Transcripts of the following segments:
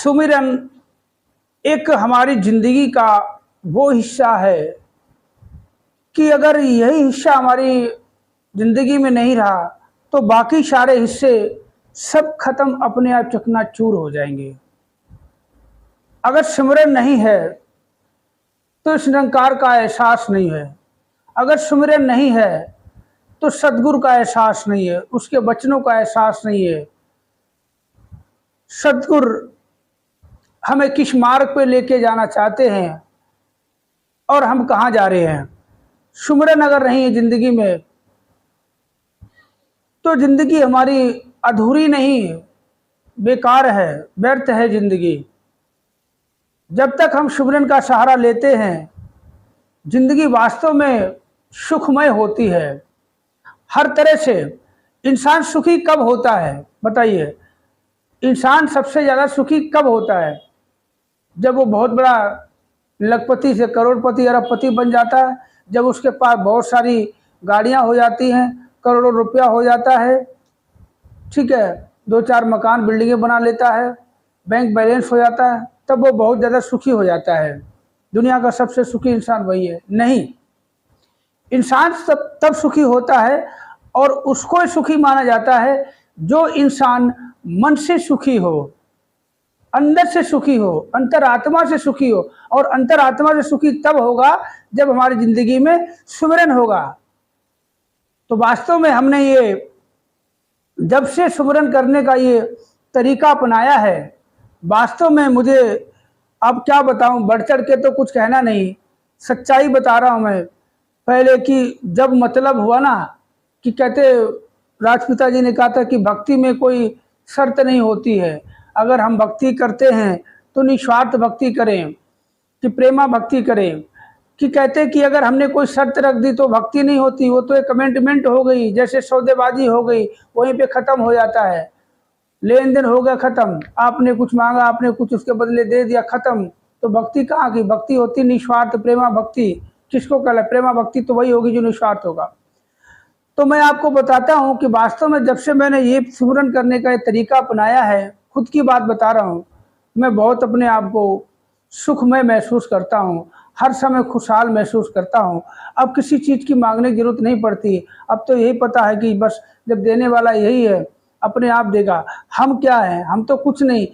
सुमिरन एक हमारी जिंदगी का वो हिस्सा है कि अगर यही हिस्सा हमारी जिंदगी में नहीं रहा तो बाकी सारे हिस्से सब खत्म, अपने आप चकनाचूर हो जाएंगे। अगर सुमिरन नहीं है तो इस निरंकार का एहसास नहीं है। अगर सुमिरन नहीं है तो सद्गुरु का एहसास नहीं है, उसके वचनों का एहसास नहीं है। सद्गुरु हमें किस मार्ग पे लेके जाना चाहते हैं और हम कहाँ जा रहे हैं। सुमिरन अगर नहीं है जिंदगी में तो जिंदगी हमारी अधूरी नहीं, बेकार है, व्यर्थ है जिंदगी। जब तक हम सुमिरन का सहारा लेते हैं जिंदगी वास्तव में सुखमय होती है हर तरह से। इंसान सुखी कब होता है बताइए? इंसान सबसे ज़्यादा सुखी कब होता है? जब वो बहुत बड़ा लखपति से करोड़पति अरबपति बन जाता है, जब उसके पास बहुत सारी गाड़ियां हो जाती हैं, करोड़ों रुपया हो जाता है, ठीक है, 2-4 मकान बिल्डिंगें बना लेता है, बैंक बैलेंस हो जाता है, तब वो बहुत ज़्यादा सुखी हो जाता है। दुनिया का सबसे सुखी इंसान वही है? नहीं, इंसान तब सुखी होता है और उसको सुखी माना जाता है जो इंसान मन से सुखी हो, अंदर से सुखी हो, अंतरात्मा से सुखी हो। और अंतरात्मा से सुखी तब होगा जब हमारी जिंदगी में सुमिरन होगा। तो वास्तव में हमने ये जब से सुमिरन करने का ये तरीका अपनाया है, वास्तव में मुझे अब क्या बताऊं, बढ़ चढ़ के तो कुछ कहना नहीं, सच्चाई बता रहा हूं मैं। पहले कि जब मतलब हुआ ना कि कहते राजपिता जी ने कहा था कि भक्ति में कोई शर्त नहीं होती है, अगर हम भक्ति करते हैं तो निस्वार्थ भक्ति करें, कि प्रेमा भक्ति करें। कि कहते कि अगर हमने कोई शर्त रख दी तो भक्ति नहीं होती, वो तो एक कमिटमेंट हो गई, जैसे सौदेबाजी हो गई, वहीं पे ख़त्म हो जाता है। लेन देन हो गया ख़त्म, आपने कुछ मांगा, आपने कुछ उसके बदले दे दिया, ख़त्म। तो भक्ति कहाँ की? भक्ति होती निस्वार्थ प्रेमा भक्ति। किसको कहला? प्रेमा भक्ति तो वही होगी जो निस्वार्थ होगा। तो मैं आपको बताता हूँ कि वास्तव में जब से मैंने ये सुमिरन करने का एक तरीका अपनाया है, खुद की बात बता रहा हूँ, मैं बहुत अपने आप को सुखमय महसूस करता हूँ, हर समय खुशहाल महसूस करता हूँ। अब किसी चीज़ की मांगने की जरूरत नहीं पड़ती। अब तो यही पता है कि बस जब देने वाला यही है, अपने आप देगा। हम क्या हैं? हम तो कुछ नहीं,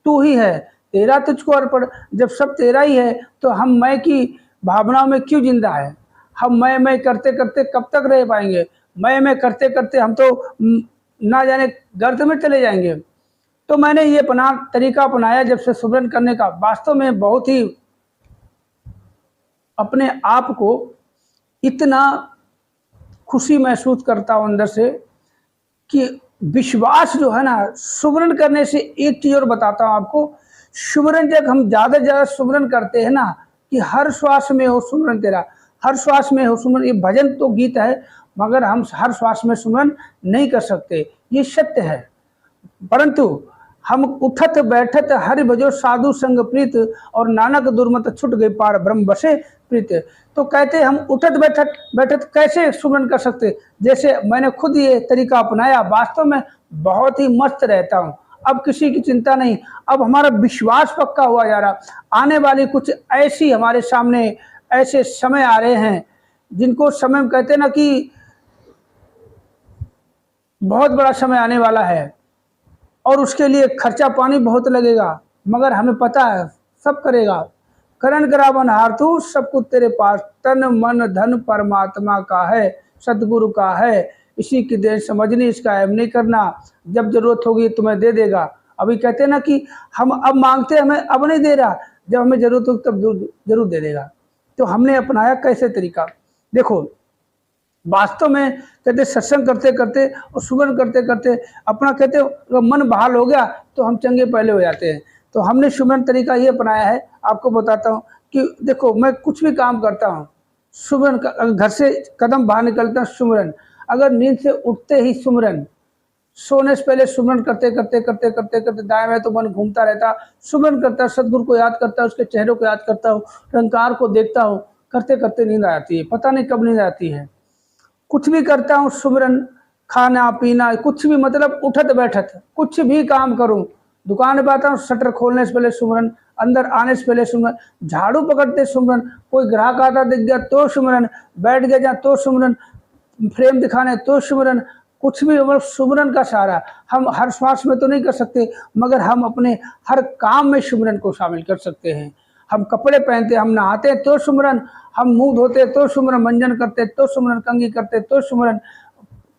तू ही है, तेरा तुझको अर्पण। जब सब तेरा ही है तो हम मैं की भावनाओं में क्यों जिंदा है? हम मैं करते करते कब तक रह पाएंगे? मैं करते करते हम तो ना जाने गर्त में चले जाएंगे। तो मैंने ये तरीका अपनाया जब से सुमिरन करने का, वास्तव में बहुत ही अपने आप को इतना खुशी महसूस करता हूँ अंदर से कि विश्वास जो है ना, सुमिरन करने से एक चीज़ और बताता हूँ आपको। सुमिरन जब हम ज़्यादा से ज़्यादा सुमिरन करते हैं ना, कि हर श्वास में हो सुमिरन तेरा, हर श्वास में हो सुमिरन। ये भजन तो गीत है, मगर हम हर श्वास में सुमिरन नहीं कर सकते, ये सत्य है। परंतु हम उठत बैठत हरि भजो साधु संग प्रीत, और नानक दुर्मत छुट गए पार ब्रह्म बसे प्रीत। तो कहते हम उठत बैठत बैठत कैसे सुमिरन कर सकते? जैसे मैंने खुद ये तरीका अपनाया, वास्तव में बहुत ही मस्त रहता हूँ। अब किसी की चिंता नहीं, अब हमारा विश्वास पक्का हुआ जा रहा। आने वाली कुछ ऐसी हमारे सामने ऐसे समय आ रहे हैं जिनको समय में कहते ना कि बहुत बड़ा समय आने वाला है, और उसके लिए खर्चा पानी बहुत लगेगा, मगर हमें पता है सब करेगा। करण करावन हारतू सब कुछ तेरे पास, तन मन धन परमात्मा का है, सदगुरु का है, इसी की देन समझनी, इसका एम नहीं करना, जब जरूरत होगी तुम्हें दे देगा। अभी कहते हैं ना कि हम अब मांगते हमें अब नहीं दे रहा, जब हमें जरूरत होगी तब जरूर दे देगा। तो हमने अपनाया कैसे तरीका? देखो, वास्तव में कहते सत्संग करते करते और सुमिरन करते करते अपना कहते मन बहाल हो गया तो हम चंगे पहले हो जाते हैं। तो हमने सुमिरन तरीका ये अपनाया है, आपको बताता हूँ कि देखो, मैं कुछ भी काम करता हूँ सुमिरन, घर से कदम बाहर निकलता हूँ सुमिरन, अगर नींद से उठते ही सुमिरन, सोने से पहले सुमिरन करते करते करते करते करते दाएं में तो मन घूमता रहता, सुमिरन करता, सदगुरु को याद करता, उसके चेहरे को याद करता हूँ, निरंकार को देखता हूँ, करते करते नींद आती है, पता नहीं कब नींद आती है। कुछ भी करता हूँ सुमिरन, खाना पीना कुछ भी, मतलब उठत बैठत कुछ भी काम करूँ, दुकान पे आता हूँ, शटर खोलने से पहले सुमरन, अंदर आने से पहले सुमरन, झाड़ू पकड़ते सुमरन, कोई ग्राहक आता दिख गया तो सुमरन, बैठ गया जहाँ तो सुमरन, फ्रेम दिखाने तो सुमरन, कुछ भी मतलब सुमरन का सहारा। हम हर श्वास में तो नहीं कर सकते, मगर हम अपने हर काम में सुमरन को शामिल कर सकते हैं। हम कपड़े पहनते, हम नहाते तो सुमरन, हम मुंह धोते तो सुमरन, मंजन करते तो सुमरन, कंघी करते तो सुमरन,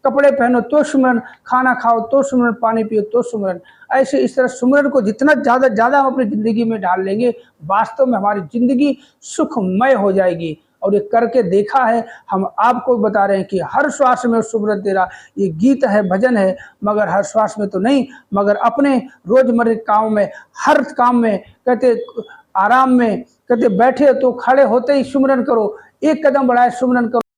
कपड़े पहनो तो सुमरन, खाना खाओ तो सुमरन, पानी पियो तो सुमरन। ऐसे इस तरह सुमरन को जितना ज़्यादा हम अपनी ज़िंदगी में डाल लेंगे, वास्तव में हमारी ज़िंदगी सुखमय हो जाएगी। और ये करके देखा है, हम आपको बता रहे हैं कि हर श्वास में सुमरन तेरा, ये गीत है, भजन है, मगर हर श्वास में तो नहीं, मगर अपने रोजमर्रा के काम में, हर काम में, कहते आराम में, कहते बैठे तो खड़े होते ही सुमरन करो, एक कदम बढ़ाए सुमरन करो।